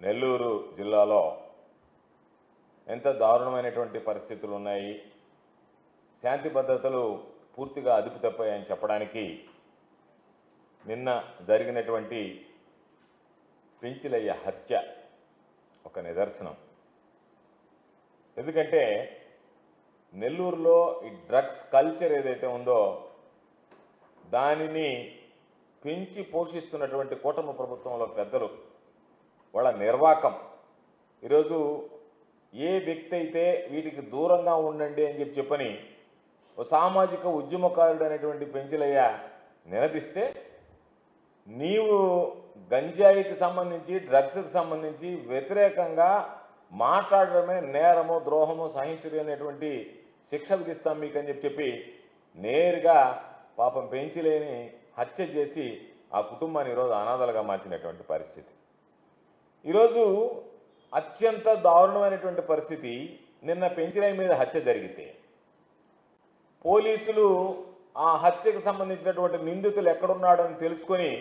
నెల్లూరు జిల్లాలో ఎంత దారుణమైనటువంటి పరిస్థితులు ఉన్నాయి, శాంతి భద్రతలు పూర్తిగా అదుపు తప్పాయని చెప్పడానికి నిన్న జరిగినటువంటి పెంచిలయ్య హత్య ఒక నిదర్శనం. ఎందుకంటే నెల్లూరులో ఈ డ్రగ్స్ కల్చర్ ఏదైతే ఉందో దానిని పెంచి పోషిస్తున్నటువంటి కూటమి ప్రభుత్వంలో పెద్దలు వాళ్ళ నిర్వాకం. ఈరోజు ఏ వ్యక్తి అయితే వీటికి దూరంగా ఉండండి అని చెప్పని ఓ సామాజిక ఉద్యమకారుడు అనేటువంటి పెంచిలయ్య నిలదీస్తే, నీవు గంజాయికి సంబంధించి డ్రగ్స్కి సంబంధించి వ్యతిరేకంగా మాట్లాడడమే నేరము, ద్రోహము, సహించదు అనేటువంటి శిక్ష విధిస్తాం మీకు అని చెప్పి నేరుగా పాపం పెంచిలేని హత్య చేసి ఆ కుటుంబాన్ని ఈరోజు అనాథలుగా మార్చినటువంటి పరిస్థితి. ఈరోజు అత్యంత దారుణమైనటువంటి పరిస్థితి. నిన్న పెంచిలయ్య మీద హత్య జరిగితే పోలీసులు ఆ హత్యకు సంబంధించినటువంటి నిందితులు ఎక్కడున్నాడని తెలుసుకొని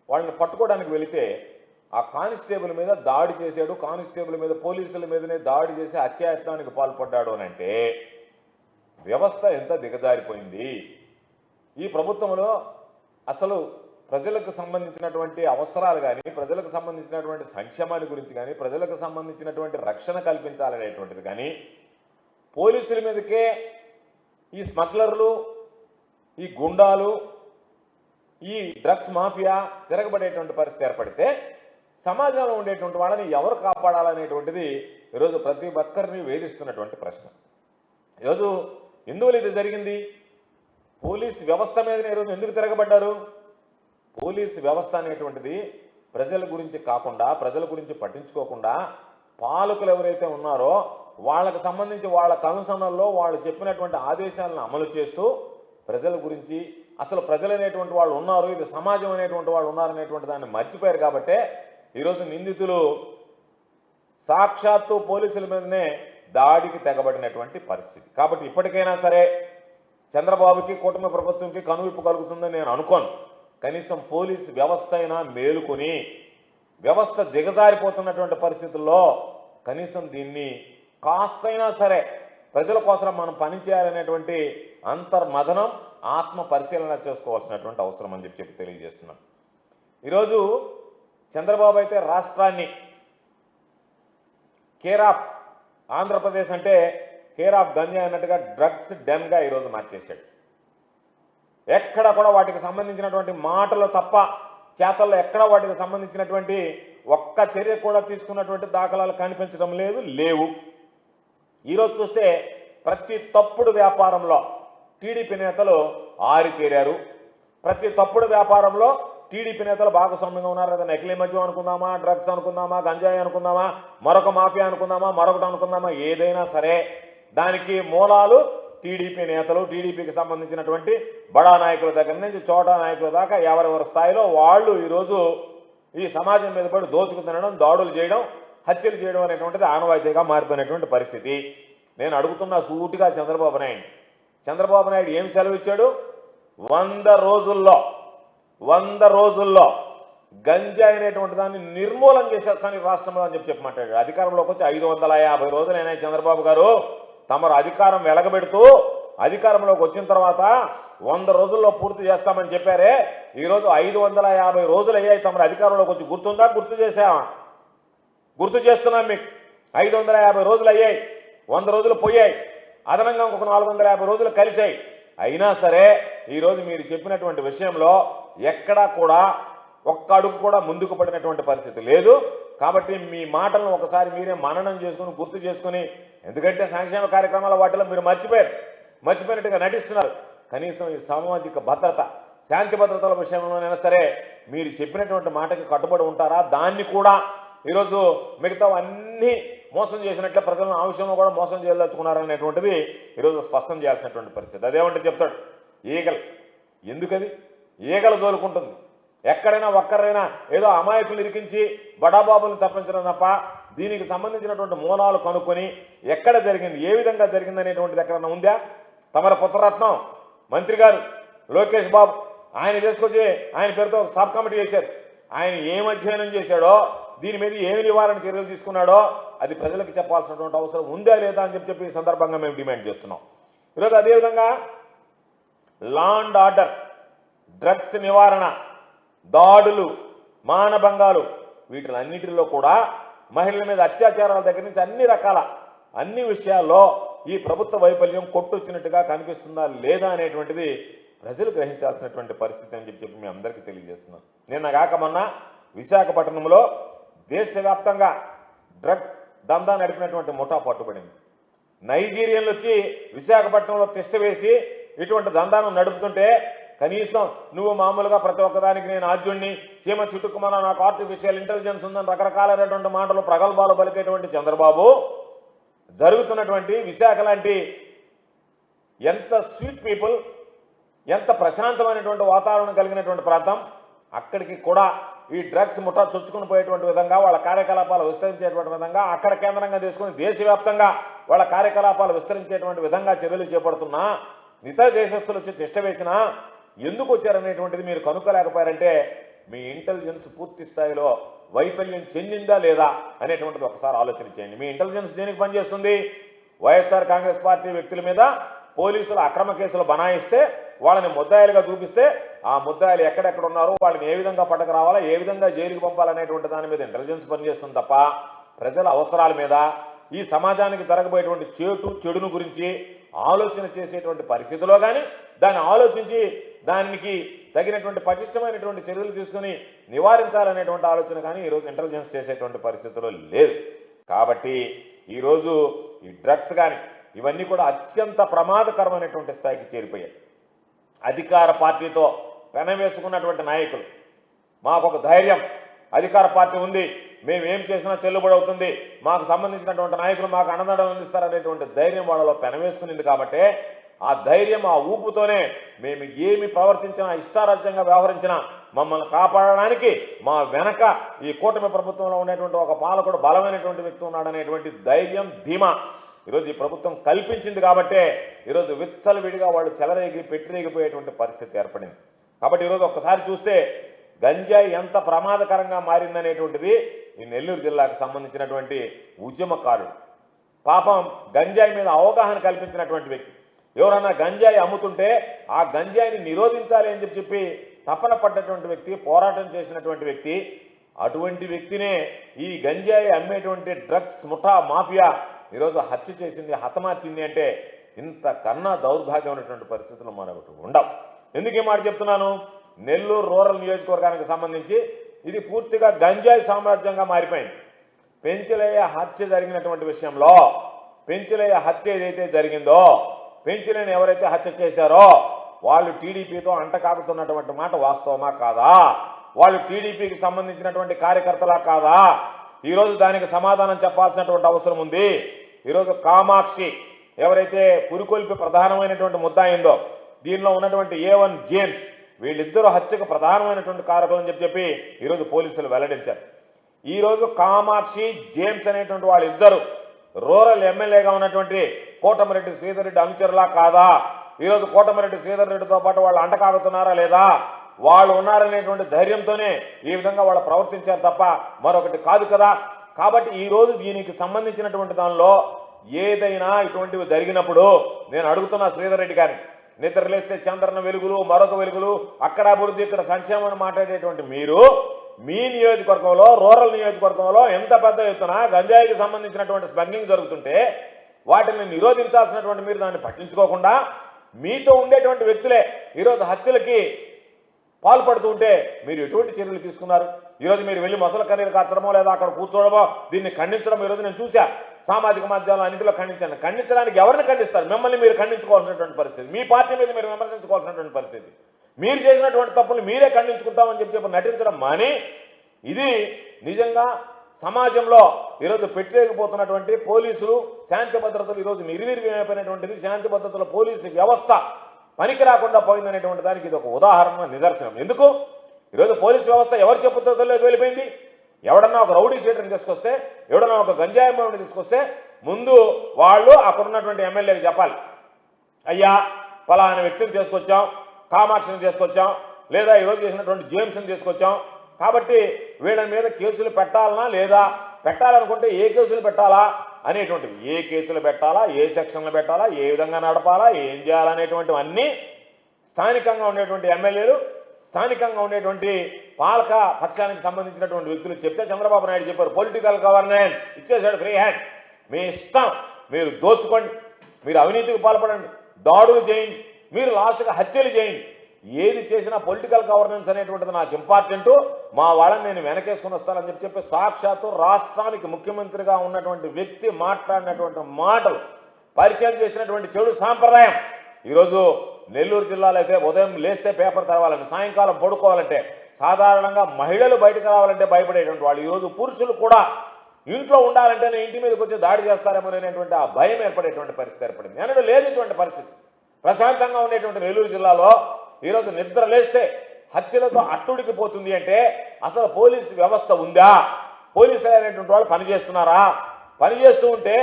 వాళ్ళని పట్టుకోవడానికి వెళితే ఆ కానిస్టేబుల్ మీద దాడి చేశాడు, కానిస్టేబుల్ మీద పోలీసుల మీదనే దాడి చేసి హత్యాయత్నానికి పాల్పడ్డాడు అని అంటే వ్యవస్థ ఎంత దిగజారిపోయింది. ఈ ప్రభుత్వంలో అసలు ప్రజలకు సంబంధించినటువంటి అవసరాలు కానీ, ప్రజలకు సంబంధించినటువంటి సంక్షేమాన్ని గురించి కానీ, ప్రజలకు సంబంధించినటువంటి రక్షణ కల్పించాలనేటువంటిది కానీ, పోలీసుల మీదకే ఈ స్మగ్లర్లు, ఈ గుండాలు, ఈ డ్రగ్స్ మాఫియా తిరగబడేటువంటి పరిస్థితి ఏర్పడితే సమాజంలో ఉండేటువంటి వాళ్ళని ఎవరు కాపాడాలనేటువంటిది ఈరోజు ప్రతి ఒక్కరిని వేధిస్తున్నటువంటి ప్రశ్న. ఈరోజు ఎందువల్ల ఇది జరిగింది? పోలీస్ వ్యవస్థ మీదనే ఈరోజు ఎందుకు తిరగబడ్డారు? పోలీసు వ్యవస్థ అనేటువంటిది ప్రజల గురించి కాకుండా, ప్రజల గురించి పట్టించుకోకుండా, పాలకులు ఎవరైతే ఉన్నారో వాళ్ళకు సంబంధించి వాళ్ళ కనుసన్నల్లో వాళ్ళు చెప్పినటువంటి ఆదేశాలను అమలు చేస్తూ ప్రజల గురించి, అసలు ప్రజలు అనేటువంటి వాళ్ళు ఉన్నారు, ఇది సమాజం అనేటువంటి వాళ్ళు ఉన్నారనేటువంటి దాన్ని మర్చిపోయారు. కాబట్టే ఈరోజు నిందితులు సాక్షాత్తు పోలీసుల మీదనే దాడికి తెగబడినటువంటి పరిస్థితి. కాబట్టి ఇప్పటికైనా సరే చంద్రబాబుకి, కూటమి ప్రభుత్వంకి కనువిప్పు కలుగుతుందని నేను అనుకోను. కనీసం పోలీసు వ్యవస్థ అయినా మేలుకొని, వ్యవస్థ దిగజారిపోతున్నటువంటి పరిస్థితుల్లో కనీసం దీన్ని కాస్తైనా సరే ప్రజల కోసం మనం పనిచేయాలనేటువంటి అంతర్మథనం, ఆత్మ పరిశీలన చేసుకోవాల్సినటువంటి అవసరం అని చెప్పి తెలియజేస్తున్నాం. ఈరోజు చంద్రబాబు అయితే రాష్ట్రాన్ని కేర్ ఆఫ్ ఆంధ్రప్రదేశ్ అంటే కేర్ ఆఫ్ గంజాయి అన్నట్టుగా డ్రగ్స్ డెన్గా ఈరోజు మార్చేశాడు. ఎక్కడ కూడా వాటికి సంబంధించినటువంటి మాటలు తప్ప చేతల్లో ఎక్కడ వాటికి సంబంధించినటువంటి ఒక్క చర్య కూడా తీసుకున్నటువంటి దాఖలాలు కనిపించడం లేవు. ఈరోజు చూస్తే ప్రతి తప్పుడు వ్యాపారంలో టీడీపీ నేతలు ఆరితేరారు. ప్రతి తప్పుడు వ్యాపారంలో టీడీపీ నేతలు భాగస్వామ్యంగా ఉన్నారు. కదా, నకిలీ మద్యం అనుకుందామా, డ్రగ్స్ అనుకుందామా, గంజాయి అనుకుందామా, మరొక మాఫియా అనుకుందామా, మరొకటి అనుకుందామా, ఏదైనా సరే దానికి మూలాలు టీడీపీ నేతలు, టీడీపీకి సంబంధించినటువంటి బడా నాయకుల దగ్గర నుంచి చోటా నాయకుల దాకా ఎవరెవరి స్థాయిలో వాళ్ళు ఈరోజు ఈ సమాజం మీద పడి దోచుకు తినడం, దాడులు చేయడం, హత్యలు చేయడం అనేటువంటిది ఆనవాయితీగా మారిపోయినటువంటి పరిస్థితి. నేను అడుగుతున్నా సూటిగా చంద్రబాబు నాయుడు ఏం సెలవు ఇచ్చాడు? 100 రోజుల్లో గంజాయి అనేటువంటి దాన్ని నిర్మూలన చేసేస్తాను రాష్ట్రంలో అని చెప్పమంటాడు. అధికారంలోకి వచ్చి 550 రోజులైనా చంద్రబాబు గారు తమరు అధికారం వెలగబెడుతూ అధికారంలోకి వచ్చిన తర్వాత 100 రోజుల్లో పూర్తి చేస్తామని చెప్పారే. ఈరోజు 550 రోజులు అయ్యాయి తమరు అధికారంలోకి వచ్చి. గుర్తుందా? గుర్తు చేసామా? గుర్తు చేస్తున్నాం మీకు. 550 రోజులు అయ్యాయి, 100 రోజులు పోయాయి, అదనంగా ఇంకొక 450 రోజులు కలిశాయి. అయినా సరే ఈరోజు మీరు చెప్పినటువంటి విషయంలో ఎక్కడా కూడా ఒక్క అడుగు కూడా ముందుకు పడినటువంటి పరిస్థితి లేదు. కాబట్టి మీ మాటలను ఒకసారి మీరే మననం చేసుకుని, గుర్తు చేసుకుని, ఎందుకంటే సంక్షేమ కార్యక్రమాల వాటిలో మీరు మర్చిపోయినట్టుగా నటిస్తున్నారు. కనీసం ఈ సామాజిక భద్రత, శాంతి భద్రతల విషయంలోనైనా సరే మీరు చెప్పినటువంటి మాటకి కట్టుబడి ఉంటారా? దాన్ని కూడా ఈరోజు మిగతా అన్నీ మోసం చేసినట్లే ప్రజలను ఆ విషయంలో కూడా మోసం చేయదలుచుకున్నారనేటువంటిది ఈరోజు స్పష్టం చేయాల్సినటువంటి పరిస్థితి. అదేమంటే చెప్తాడు ఈగలు. ఎందుకది? ఈగలు తోలుకుంటుంది. ఎక్కడైనా ఒక్కరైనా ఏదో అమాయకులు ఇరికించి బడాబాబులను తప్పించడం తప్ప దీనికి సంబంధించినటువంటి మూలాలు కనుక్కొని ఎక్కడ జరిగింది, ఏ విధంగా జరిగింది అనేటువంటిది ఎక్కడన్నా ఉందా? తమర పుత్రరత్నం మంత్రి గారు లోకేష్ బాబు ఆయన తీసుకొచ్చి ఆయన పేరుతో సబ్ కమిటీ చేశారు. ఆయన ఏం అధ్యయనం చేశాడో దీని మీద ఏమి నివారణ చర్యలు తీసుకున్నాడో అది ప్రజలకు చెప్పాల్సినటువంటి అవసరం ఉందా లేదా అని చెప్పి ఈ సందర్భంగా మేము డిమాండ్ చేస్తున్నాం. ఈరోజు అదేవిధంగా లా అండ్ ఆర్డర్, డ్రగ్స్ నివారణ, దాడులు, మానభంగాలు వీటిలన్నిటిలో కూడా మహిళల మీద అత్యాచారాల దగ్గర నుంచి అన్ని విషయాల్లో ఈ ప్రభుత్వ వైఫల్యం కొట్టొచ్చినట్టుగా కనిపిస్తుందా లేదా అనేటువంటిది ప్రజలు గ్రహించాల్సినటువంటి పరిస్థితి అని చెప్పి మీ అందరికీ తెలియజేస్తున్నాం. నిన్న కాక మొన్న విశాఖపట్నంలో దేశవ్యాప్తంగా డ్రగ్ దందా నడిపినటువంటి ముఠా పట్టుబడింది. నైజీరియన్లు వచ్చి విశాఖపట్నంలో తిష్ట వేసి ఇటువంటి దందాను నడుపుతుంటే కనీసం నువ్వు మామూలుగా ప్రతి ఒక్కదానికి నేను ఆద్యుణ్ణి, చీమ చుట్టుకుమన్నా నాకు ఆర్టిఫిషియల్ ఇంటెలిజెన్స్ ఉందని రకరకాలైనటువంటి మాటలు ప్రగల్భాలు పలికేటువంటి చంద్రబాబు జరుగుతున్నటువంటి విశాఖ లాంటి ఎంత స్వీట్ పీపుల్, ఎంత ప్రశాంతమైనటువంటి వాతావరణం కలిగినటువంటి ప్రాంతం, అక్కడికి కూడా ఈ డ్రగ్స్ ముఠా చొచ్చుకుని పోయేటువంటి విధంగా వాళ్ళ కార్యకలాపాలు విస్తరించేటువంటి విధంగా అక్కడ కేంద్రంగా తీసుకుని దేశవ్యాప్తంగా వాళ్ళ కార్యకలాపాలు విస్తరించేటువంటి విధంగా చర్యలు చేపడుతున్నా ఇతర దేశస్తులు వచ్చి తిష్ట వేసినా ఎందుకు వచ్చారనేటువంటిది మీరు కనుక్కోలేకపోయారంటే మీ ఇంటెలిజెన్స్ పూర్తి స్థాయిలో వైఫల్యం చెందిందా లేదా అనేటువంటిది ఒకసారి ఆలోచన చేయండి. మీ ఇంటెలిజెన్స్ దేనికి పనిచేస్తుంది? వైఎస్ఆర్ కాంగ్రెస్ పార్టీ వ్యక్తుల మీద పోలీసులు అక్రమ కేసులు బనాయిస్తే వాళ్ళని ముద్దాయిలుగా చూపిస్తే ఆ ముద్దాయిలు ఎక్కడెక్కడ ఉన్నారో వాళ్ళని ఏ విధంగా పట్టకు రావాలా, ఏ విధంగా జైలుకు పంపాలనేటువంటి దాని మీద ఇంటెలిజెన్స్ పనిచేస్తుంది తప్ప ప్రజల అవసరాల మీద, ఈ సమాజానికి జరగబోయేటువంటి చెడును గురించి ఆలోచన చేసేటువంటి పరిస్థితిలో కానీ దాన్ని ఆలోచించి దానికి తగినటువంటి పటిష్టమైనటువంటి చర్యలు తీసుకుని నివారించాలనేటువంటి ఆలోచన కానీ ఈరోజు ఇంటెలిజెన్స్ చేసేటువంటి పరిస్థితిలో లేదు. కాబట్టి ఈరోజు ఈ డ్రగ్స్ కానీ ఇవన్నీ కూడా అత్యంత ప్రమాదకరమైనటువంటి స్థాయికి చేరిపోయాయి. అధికార పార్టీతో పెనవేసుకున్నటువంటి నాయకులు, మాకు ఒక ధైర్యం, అధికార పార్టీ ఉంది, మేము ఏం చేసినా చెల్లుబడి అవుతుంది, మాకు సంబంధించినటువంటి నాయకులు మాకు అండదండలు అందిస్తారనేటువంటి ధైర్యం వాళ్ళలో పెనవేసుకునింది. కాబట్టి ఆ ధైర్యం, ఆ ఊపుతోనే మేము ఏమి ప్రవర్తించినా, ఇష్టారాజ్యంగా వ్యవహరించినా మమ్మల్ని కాపాడడానికి మా వెనక ఈ కూటమి ప్రభుత్వంలో ఉండేటువంటి ఒక పాలకుడు బలమైనటువంటి వ్యక్తి ఉన్నాడనేటువంటి ధైర్యం, ధీమా ఈరోజు ఈ ప్రభుత్వం కల్పించింది. కాబట్టే ఈరోజు విచ్చలవిడిగా వాళ్ళు చెలరేగి పెట్టిరేగిపోయేటువంటి పరిస్థితి ఏర్పడింది. కాబట్టి ఈరోజు ఒక్కసారి చూస్తే గంజాయి ఎంత ప్రమాదకరంగా మారిందనేటువంటిది ఈ నెల్లూరు జిల్లాకు సంబంధించినటువంటి ఉద్యమకారుడు, పాపం గంజాయి మీద అవగాహన కల్పించినటువంటి వ్యక్తి, ఎవరన్నా గంజాయి అమ్ముతుంటే ఆ గంజాయిని నిరోధించాలి అని చెప్పి తపన పడ్డటువంటి వ్యక్తి, పోరాటం చేసినటువంటి వ్యక్తి, అటువంటి వ్యక్తినే ఈ గంజాయి అమ్మేటువంటి డ్రగ్స్ ముఠా మాఫియా ఈరోజు హత్య చేసింది, హతమార్చింది అంటే ఇంతకన్నా దౌర్భాగ్యమైనటువంటి పరిస్థితులు మరొకటి ఉండవు. ఎందుకు ఈ మాట చెప్తున్నాను? నెల్లూరు రూరల్ నియోజకవర్గానికి సంబంధించి ఇది పూర్తిగా గంజాయి సామ్రాజ్యంగా మారిపోయింది. పెంచలయ్య హత్య జరిగినటువంటి విషయంలో, పెంచలయ్య హత్య ఏదైతే జరిగిందో, పెంచలేని ఎవరైతే హత్య చేశారో వాళ్ళు టీడీపీతో అంటకాగుతున్నటువంటి మాట వాస్తవమా కాదా? వాళ్ళు టీడీపీకి సంబంధించినటువంటి కార్యకర్తలా కాదా? ఈరోజు దానికి సమాధానం చెప్పాల్సినటువంటి అవసరం ఉంది. ఈరోజు కామాక్షి ఎవరైతే పురికొల్పి ప్రధానమైనటువంటి ముద్దాయిందో, దీనిలో ఉన్నటువంటి A1 జేమ్స్, వీళ్ళిద్దరూ హత్యకు ప్రధానమైనటువంటి కారకులు అని చెప్పి ఈరోజు పోలీసులు వెల్లడించారు. ఈరోజు కామాక్షి, జేమ్స్ అనేటువంటి వాళ్ళిద్దరు రూరల్ ఎమ్మెల్యేగా ఉన్నటువంటి కోటమిరెడ్డి శ్రీధర్ రెడ్డి అనుచరులా కాదా? ఈరోజు కోటమిరెడ్డి శ్రీధర్ రెడ్డితో పాటు వాళ్ళు అంటకాగుతున్నారా లేదా? వాళ్ళు ఉన్నారనేటువంటి ధైర్యంతోనే ఈ విధంగా వాళ్ళు ప్రవర్తించారు తప్ప మరొకటి కాదు కదా. కాబట్టి ఈరోజు దీనికి సంబంధించినటువంటి దానిలో ఏదైనా ఇటువంటివి జరిగినప్పుడు నేను అడుగుతున్నా శ్రీధర్ రెడ్డి గారిని, నిద్రలేస్తే చంద్రన వెలుగులు, మరొక వెలుగులు, అక్కడ అభివృద్ధి, ఇక్కడ సంక్షేమం మాట్లాడేటువంటి మీరు మీ నియోజకవర్గంలో, రూరల్ నియోజకవర్గంలో ఎంత పెద్ద ఎత్తున గంజాయికి సంబంధించినటువంటి స్మగ్లింగ్ జరుగుతుంటే వాటిని నిరోధించాల్సినటువంటి మీరు దాన్ని పట్టించుకోకుండా మీతో ఉండేటువంటి వ్యక్తులే ఈరోజు హత్యలకి పాల్పడుతూ ఉంటే మీరు ఎటువంటి చర్యలు తీసుకున్నారు? ఈరోజు మీరు వెళ్ళి మొసల కన్నీరు కాచడమో లేదా అక్కడ కూర్చోవడమో, దీన్ని ఖండించడం ఈరోజు నేను చూసా, సామాజిక మాధ్యమాలు అన్నింటిలో ఖండించాను. ఖండించడానికి ఎవరిని ఖండిస్తారు? మిమ్మల్ని మీరు ఖండించుకోవాల్సినటువంటి పరిస్థితి, మీ పార్టీ మీద మీరు విమర్శించుకోవాల్సినటువంటి పరిస్థితి, మీరు చేసినటువంటి తప్పులు మీరే ఖండించుకుంటామని చెప్పి నటించడం మాని, ఇది నిజంగా సమాజంలో ఈరోజు పెట్టలేకపోతున్నటువంటి పోలీసులు, శాంతి భద్రతలు ఈరోజు నిర్వీర్యమైపోయినటువంటిది, శాంతి భద్రతల పోలీసు వ్యవస్థ పనికి రాకుండా పోయిందనేటువంటి దానికి ఇది ఒక ఉదాహరణ, నిదర్శనం. ఎందుకు ఈరోజు పోలీసు వ్యవస్థ ఎవరు చెప్పుతోలోకి వెళ్ళిపోయింది? ఎవడన్నా ఒక రౌడీ షీటర్ని తీసుకొస్తే, ఎవడన్నా ఒక గంజాయి అమ్మాయిని తీసుకొస్తే ముందు వాళ్ళు అక్కడ ఉన్నటువంటి ఎమ్మెల్యేకి చెప్పాలి, అయ్యా పలానా వ్యక్తిని తీసుకొచ్చాం, కామాక్షిని తీసుకొచ్చాం, లేదా ఈరోజు చేసినటువంటి జేమ్స్ని తీసుకొచ్చాం, కాబట్టి వీళ్ళ మీద కేసులు పెట్టాలనా లేదా, పెట్టాలనుకుంటే ఏ కేసులు పెట్టాలా అనేటువంటివి, ఏ కేసులు పెట్టాలా, ఏ సెక్షన్లు పెట్టాలా, ఏ విధంగా నడపాలా, ఏం చేయాలనేటువంటివన్నీ స్థానికంగా ఉండేటువంటి ఎమ్మెల్యేలు, స్థానికంగా ఉండేటువంటి పాలక పక్షానికి సంబంధించినటువంటి వ్యక్తులు చెప్తే చంద్రబాబు నాయుడు చెప్పారు పొలిటికల్ గవర్నెన్స్ ఇచ్చేసాడు, ఫ్రీ హ్యాండ్, మీ ఇష్టం, మీరు దోచుకోండి, మీరు అవినీతికి పాల్పడండి, దాడులు చేయండి, మీరు లాస్ట్గా హత్యలు చేయండి, ఏది చేసినా పొలిటికల్ గవర్నెన్స్ అనేటువంటిది నాకు ఇంపార్టెంట్, మా వాళ్ళని నేను వెనకేసుకుని వస్తానని చెప్పి సాక్షాత్తు రాష్ట్రానికి ముఖ్యమంత్రిగా ఉన్నటువంటి వ్యక్తి మాట్లాడినటువంటి మాటలు, పరిచయం చేసినటువంటి చెడు సాంప్రదాయం. ఈరోజు నెల్లూరు జిల్లాలో అయితే ఉదయం లేస్తే పేపర్ తెరవాలంటే, సాయంకాలం పడుకోవాలంటే, సాధారణంగా మహిళలు బయటకు రావాలంటే భయపడేటువంటి వాళ్ళు ఈరోజు పురుషులు కూడా ఇంట్లో ఉండాలంటేనే ఇంటి మీదకి వచ్చి దాడి చేస్తారేమో అనేటువంటి ఆ భయం ఏర్పడేటువంటి పరిస్థితి ఏర్పడింది. ఎన్నడూ లేదు ఇటువంటి పరిస్థితి. ప్రశాంతంగా ఉండేటువంటి నెల్లూరు జిల్లాలో ఈరోజు నిద్ర లేస్తే హత్యలతో అట్టుడికి పోతుంది అంటే అసలు పోలీసు వ్యవస్థ ఉందా, పోలీసులు అనేటువంటి వాళ్ళు పనిచేస్తున్నారా, పనిచేస్తూ ఉంటే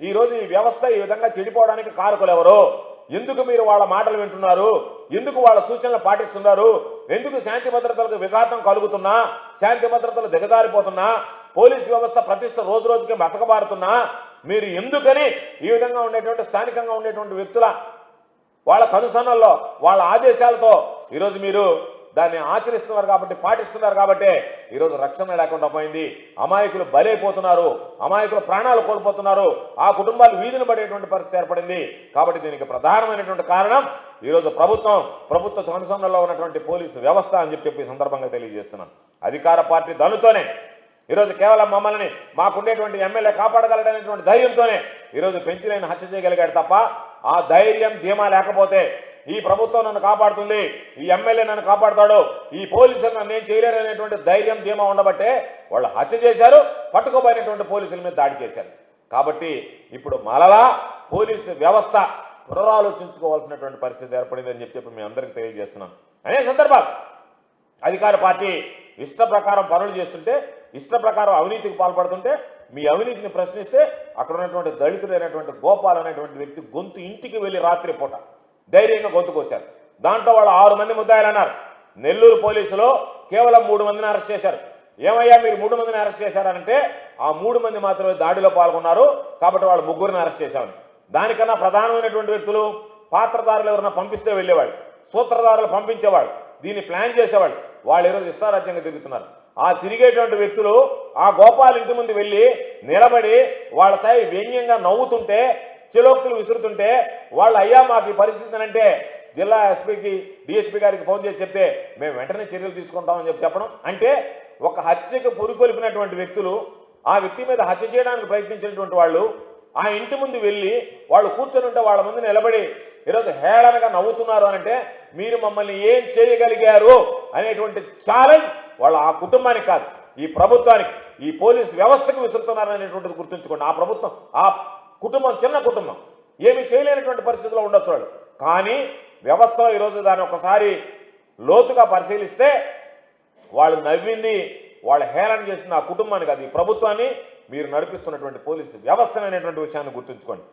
ఈరోజు ఈ వ్యవస్థ ఈ విధంగా చెడిపోవడానికి కారకులు ఎవరు, ఎందుకు మీరు వాళ్ళ మాటలు వింటున్నారు, ఎందుకు వాళ్ళ సూచనలు పాటిస్తున్నారు, ఎందుకు శాంతి భద్రతలకు విఘాతం కలుగుతున్నా, శాంతి భద్రతలు దిగజారిపోతున్నా, పోలీసు వ్యవస్థ ప్రతిష్ట రోజు రోజుకి మసకబారుతున్నా, మీరు ఎందుకని ఈ విధంగా ఉండేటువంటి స్థానికంగా ఉండేటువంటి వ్యక్తుల వాళ్ళ కనుసన్నల్లో వాళ్ళ ఆదేశాలతో ఈరోజు మీరు దాన్ని ఆచరిస్తున్నారు కాబట్టి, పాటిస్తున్నారు కాబట్టి ఈరోజు రక్షణ లేకుండా పోయింది, అమాయకులు బలైపోతున్నారు, అమాయకులు ప్రాణాలు కోల్పోతున్నారు, ఆ కుటుంబాలు వీధిని పడేటువంటి పరిస్థితి ఏర్పడింది. కాబట్టి దీనికి ప్రధానమైనటువంటి కారణం ఈరోజు ప్రభుత్వ కనుసన్నల్లో ఉన్నటువంటి పోలీసు వ్యవస్థ అని చెప్పి సందర్భంగా తెలియజేస్తున్నాను. అధికార పార్టీ దనుతోనే ఈరోజు కేవలం మమ్మల్ని మాకుండేటువంటి ఎమ్మెల్యే కాపాడగలడనేటువంటి ధైర్యంతోనే ఈరోజు పెంచిలైన హత్య చేయగలిగాడు తప్ప, ఆ ధైర్యం ధీమా లేకపోతే ఈ ప్రభుత్వం నన్ను కాపాడుతుంది, ఈ ఎమ్మెల్యే నన్ను కాపాడుతాడు, ఈ పోలీసులు నన్ను ఏం చేయలేరు అనేటువంటి ధైర్యం ధీమా ఉండబట్టే వాళ్ళు హత్య చేశారు, పట్టుకోబోయినటువంటి పోలీసుల మీద దాడి చేశారు. కాబట్టి ఇప్పుడు మరలా పోలీసు వ్యవస్థ పునరాలోచించుకోవాల్సినటువంటి పరిస్థితి ఏర్పడిందని చెప్పి మీ అందరికీ తెలియజేస్తున్నాను. అనే సందర్భాలు అధికార పార్టీ ఇష్ట ప్రకారం పనులు చేస్తుంటే, ఇష్ట ప్రకారం అవినీతికి పాల్పడుతుంటే, మీ అవినీతిని ప్రశ్నిస్తే అక్కడ ఉన్నటువంటి దళితుడైనటువంటి గోపాల్ అనేటువంటి వ్యక్తి గొంతు ఇంటికి వెళ్ళి రాత్రి పూట ధైర్యంగా గొంతు కోశారు. దాంట్లో వాళ్ళు 6 మంది ముద్దాయిలు అన్నారు. నెల్లూరు పోలీసులు కేవలం 3 మందిని అరెస్ట్ చేశారు. ఏమయ్యా మీరు 3 మందిని అరెస్ట్ చేశారంటే, ఆ 3 మంది మాత్రమే దాడిలో పాల్గొన్నారు కాబట్టి వాళ్ళు 3గురిని అరెస్ట్ చేశామని. దానికన్నా ప్రధానమైనటువంటి వ్యక్తులు పాత్రదారులు ఎవరన్నా పంపిస్తే వెళ్ళేవాళ్ళు, సూత్రధారులు పంపించేవాళ్ళు, దీన్ని ప్లాన్ చేసేవాళ్ళు, వాళ్ళు ఈరోజు ఇష్టారాజ్యంగా తిరుగుతున్నారు. ఆ తిరిగేటువంటి వ్యక్తులు ఆ గోపాల్ ఇంటి ముందు వెళ్ళి నిలబడి వాళ్ళ స్థాయి వ్యంగ్యంగా నవ్వుతుంటే, చిలోక్తులు విసురుతుంటే వాళ్ళు అయ్యా మాకు ఈ పరిస్థితి అంటే జిల్లా ఎస్పీకి డిఎస్పీ గారికి ఫోన్ చేసి చెప్తే మేము వెంటనే చర్యలు తీసుకుంటామని చెప్పడం అంటే, ఒక హత్యకు పురికొల్పినటువంటి వ్యక్తులు ఆ వ్యక్తి మీద హత్య చేయడానికి ప్రయత్నించినటువంటి వాళ్ళు ఆ ఇంటి ముందు వెళ్ళి వాళ్ళు కూర్చొని ఉంటే వాళ్ళ ముందు నిలబడి ఈరోజు హేళనగా నవ్వుతున్నారు అంటే మీరు మమ్మల్ని ఏం చేయగలిగారు అనేటువంటి ఛాలెంజ్ వాళ్ళు ఆ కుటుంబానికి కాదు, ఈ ప్రభుత్వానికి, ఈ పోలీస్ వ్యవస్థకు విసురుతున్నారు అనేటువంటిది గుర్తుంచుకోండి. ఆ ప్రభుత్వం, ఆ కుటుంబం చిన్న కుటుంబం, ఏమీ చేయలేనటువంటి పరిస్థితిలో ఉండొచ్చు వాళ్ళు. కానీ వ్యవస్థలో ఈరోజు దాన్ని ఒకసారి లోతుగా పరిశీలిస్తే వాళ్ళు నవ్వింది, వాళ్ళు హేళన చేసింది ఆ కుటుంబాన్ని కాదు, ఈ ప్రభుత్వాన్ని, మీరు నడిపిస్తున్నటువంటి పోలీసు వ్యవస్థ అనేటువంటి విషయాన్ని గుర్తుంచుకోండి.